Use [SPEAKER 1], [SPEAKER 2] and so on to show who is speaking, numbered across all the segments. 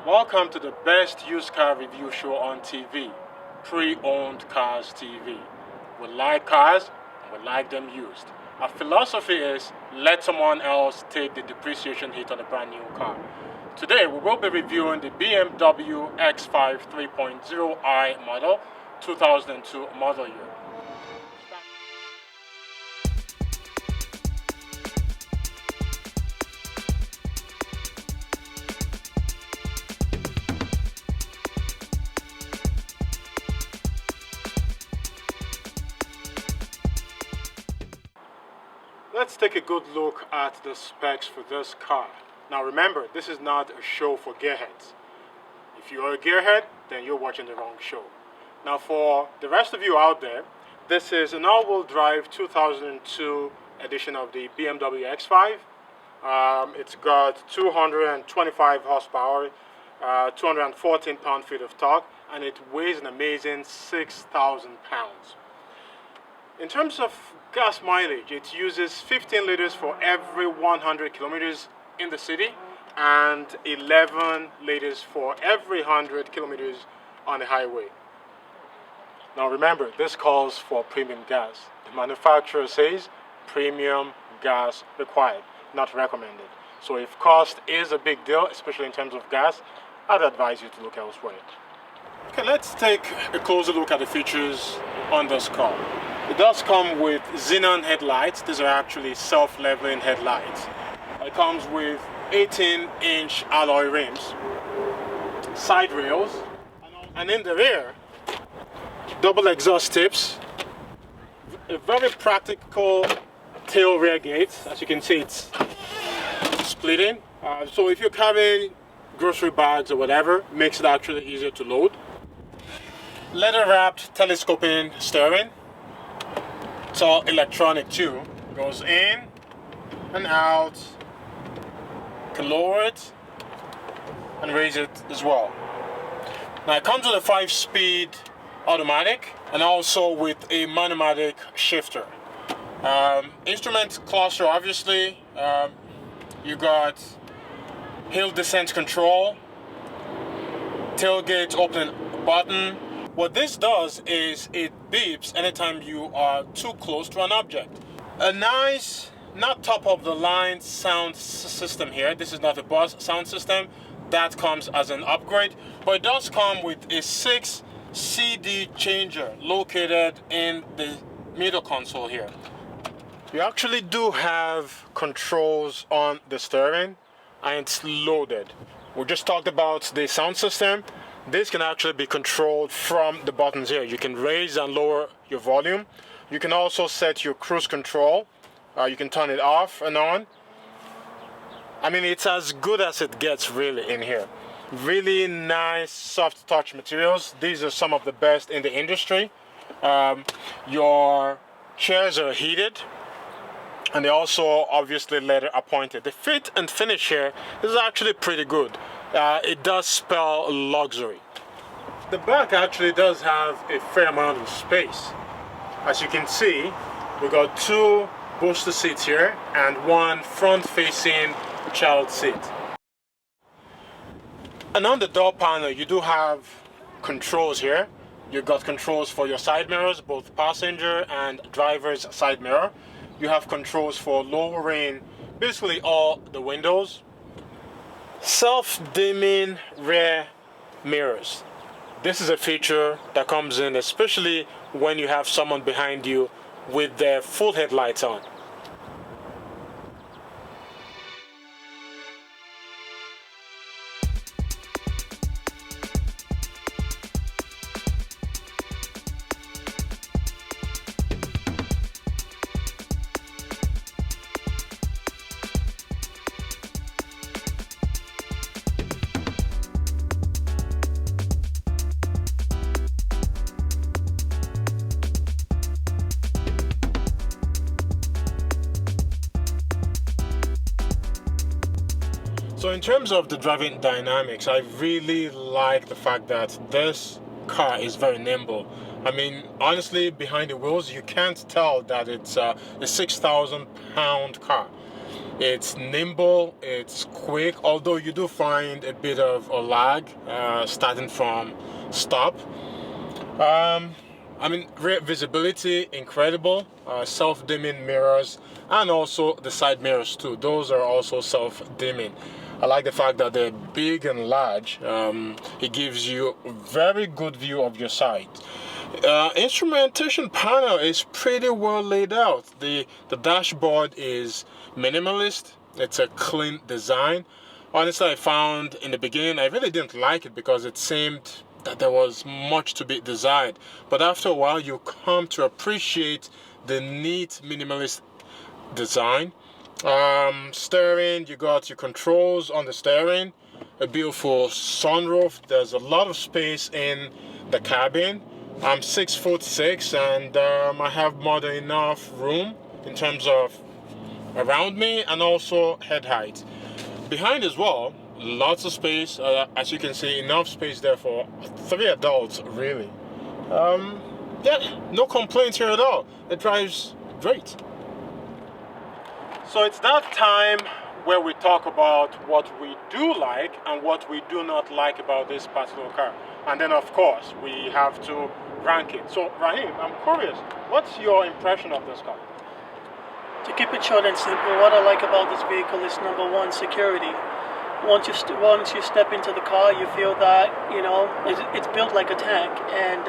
[SPEAKER 1] Welcome to the best used car review show on TV, Pre-Owned Cars TV. We like cars and we like them used. Our philosophy is let someone else take the depreciation hit on a brand new car. Today we will be reviewing the Bmw X5 3.0i model, 2002 model year. Let's take a good look at the specs for this car. Now remember, this is not a show for gearheads. If you are a gearhead, then you're watching the wrong show. Now for the rest of you out there, this is an all-wheel drive 2002 edition of the Bmw X5. It's got 225 horsepower, 214 pound-feet of torque, and it weighs an amazing 6,000 pounds. In terms of gas mileage, it uses 15 liters for every 100 kilometers in the city and 11 liters for every 100 kilometers on the highway. Now remember, this calls for premium gas. The manufacturer says premium gas required, not recommended. So if cost is a big deal, especially in terms of gas, I'd advise you to look elsewhere. Okay, let's take a closer look at the features on this car. It does come with xenon headlights. These are actually self-leveling headlights. It comes with 18-inch alloy rims, side rails, and in the rear, double exhaust tips, a very practical tail rear gate. As you can see, it's splitting. So if you're carrying grocery bags or whatever, it makes it actually easier to load. Leather-wrapped telescoping steering. It's all electronic too. Goes in and out. Can lower it and raise it as well. Now it comes with a 5-speed automatic and also with a manumatic shifter. Instrument cluster, obviously. You got hill descent control, tailgate open button. What this does is it beeps anytime you are too close to an object. A nice, not top of the line sound system here. This is not a Bose sound system. That comes as an upgrade. But it does come with a 6 CD changer located in the middle console here. You actually do have controls on the steering and it's loaded. We just talked about the sound system. This can actually be controlled from the buttons here. You can raise and lower your volume. You can also set your cruise control. You can turn it off and on. I mean, it's as good as it gets really in here. Really nice soft touch materials. These are some of the best in the industry. Your chairs are heated and they're also obviously leather appointed. The fit and finish here is actually pretty good. It does spell luxury. The back actually does have a fair amount of space. As you can see, we got 2 booster seats here and 1 front-facing child seat. And on the door panel, you do have controls here. You've got controls for your side mirrors, both passenger and driver's side mirror. You have controls for lowering basically all the windows. Self-dimming rear mirrors. This is a feature that comes in especially when you have someone behind you with their full headlights on. So in terms of the driving dynamics, I really like the fact that this car is very nimble. I mean, honestly, behind the wheels, you can't tell that it's a 6,000 pound car. It's nimble, it's quick, although you do find a bit of a lag starting from stop. I mean, rear visibility, incredible. Self-dimming mirrors, and also the side mirrors too. Those are also self-dimming. I like the fact that they're big and large. It gives you a very good view of your side. Instrumentation panel is pretty well laid out. The dashboard is minimalist. It's a clean design. Honestly, I found in the beginning I really didn't like it because it seemed that there was much to be desired. But after a while, you come to appreciate the neat minimalist design. Steering, you got your controls on the steering, a beautiful sunroof. There's a lot of space in the cabin. I'm 6'6" and I have more than enough room in terms of around me and also head height. Behind as well, lots of space. As you can see, enough space there for 3 adults, really. Yeah, no complaints here at all. It drives great. So it's that time where we talk about what we do like and what we do not like about this particular car. And then of course, we have to rank it. So Rahim, I'm curious, what's your impression of this car?
[SPEAKER 2] To keep it short and simple, what I like about this vehicle is number one, security. Once you step into the car, you feel that, you know, it's built like a tank, and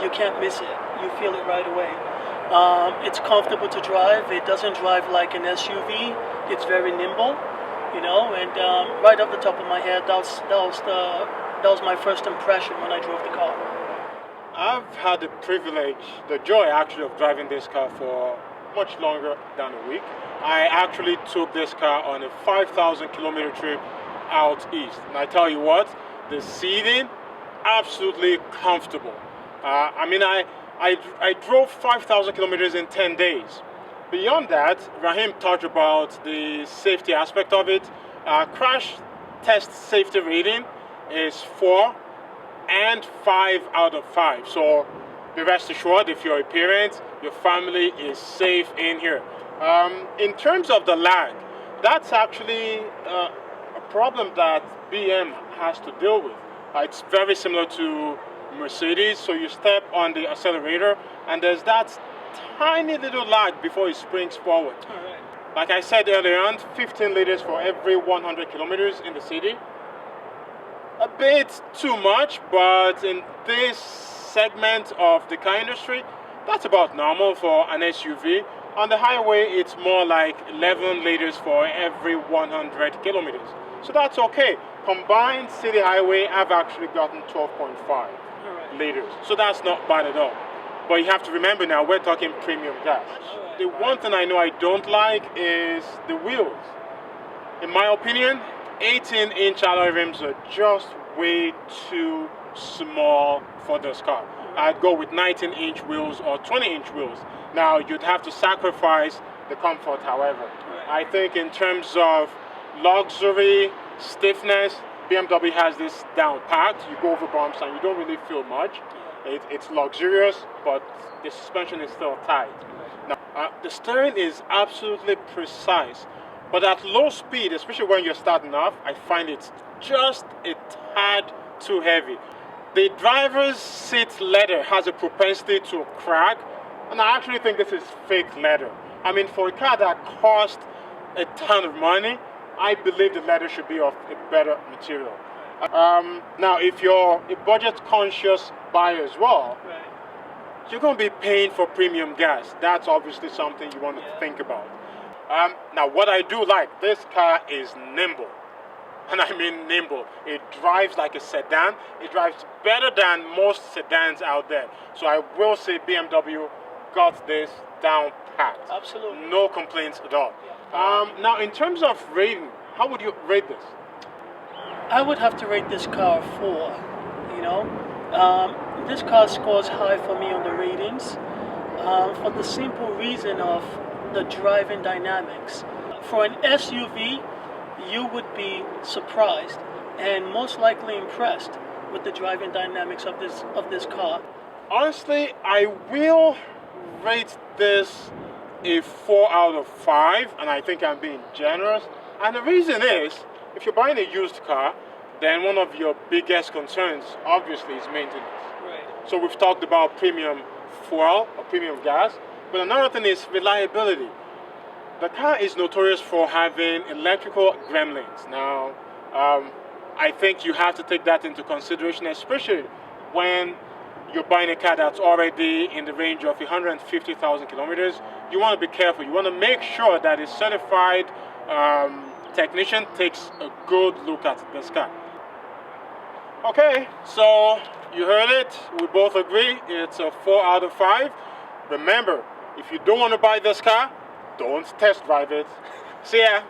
[SPEAKER 2] you can't miss it. You feel it right away. It's comfortable to drive. It doesn't drive like an SUV. It's very nimble, you know. And right off the top of my head, that was my first impression when I drove the car.
[SPEAKER 1] I've had the privilege, the joy actually, of driving this car for much longer than a week. I actually took this car on a 5,000 kilometer trip out east. And I tell you what, the seating, absolutely comfortable. I drove 5,000 kilometers in 10 days. Beyond that, Rahim talked about the safety aspect of it. Crash test safety rating is 4 and 5 out of 5. So be rest assured, if you're a parent, your family is safe in here. In terms of the lag, that's actually a problem that BM has to deal with. It's very similar to Mercedes. So you step on the accelerator and there's that tiny little lag before it springs forward.
[SPEAKER 2] All right.
[SPEAKER 1] Like I said earlier on, 15 liters for every 100 kilometers in the city. A bit too much, but in this segment of the car industry, that's about normal for an SUV. On the highway, it's more like 11 liters for every 100 kilometers. So that's okay. Combined city highway, I've actually gotten 12.5 liters. So that's not bad at all. But you have to remember now, we're talking premium gas. The one thing I know I don't like is the wheels. In my opinion, 18-inch alloy rims are just way too small for this car. I'd go with 19-inch wheels or 20-inch wheels. Now, you'd have to sacrifice the comfort, however. I think in terms of luxury, stiffness, BMW has this down packed. You go over bumps and you don't really feel much. It's luxurious, but the suspension is still tight. Now, the steering is absolutely precise, but at low speed, especially when you're starting off, I find it just a tad too heavy. The driver's seat leather has a propensity to crack, and I actually think this is fake leather. I mean, for a car that cost a ton of money, I believe the leather should be of a better material. Now, if you're a budget-conscious buyer as well, you're going to be paying for premium gas. That's obviously something you want to think about. Now, what I do like, this car is nimble. And I mean nimble. It drives like a sedan. It drives better than most sedans out there. So I will say BMW got this down packed.
[SPEAKER 2] Absolutely.
[SPEAKER 1] No complaints at all. Now, in terms of rating, how would you rate this?
[SPEAKER 2] I would have to rate this car 4, you know. This car scores high for me on the ratings for the simple reason of the driving dynamics. For an SUV, you would be surprised and most likely impressed with the driving dynamics of this car.
[SPEAKER 1] Honestly, I will rate this a 4 out of 5, and I think I'm being generous. And the reason is, if you're buying a used car, then one of your biggest concerns, obviously, is maintenance.
[SPEAKER 2] Right.
[SPEAKER 1] So we've talked about premium fuel or premium gas, but another thing is reliability. The car is notorious for having electrical gremlins. Now, I think you have to take that into consideration, especially when you're buying a car that's already in the range of 150,000 kilometers. You want to be careful. You want to make sure that a certified technician takes a good look at this car. Okay, so you heard it. We both agree it's a 4 out of 5. Remember, if you don't want to buy this car, don't test drive it. See ya.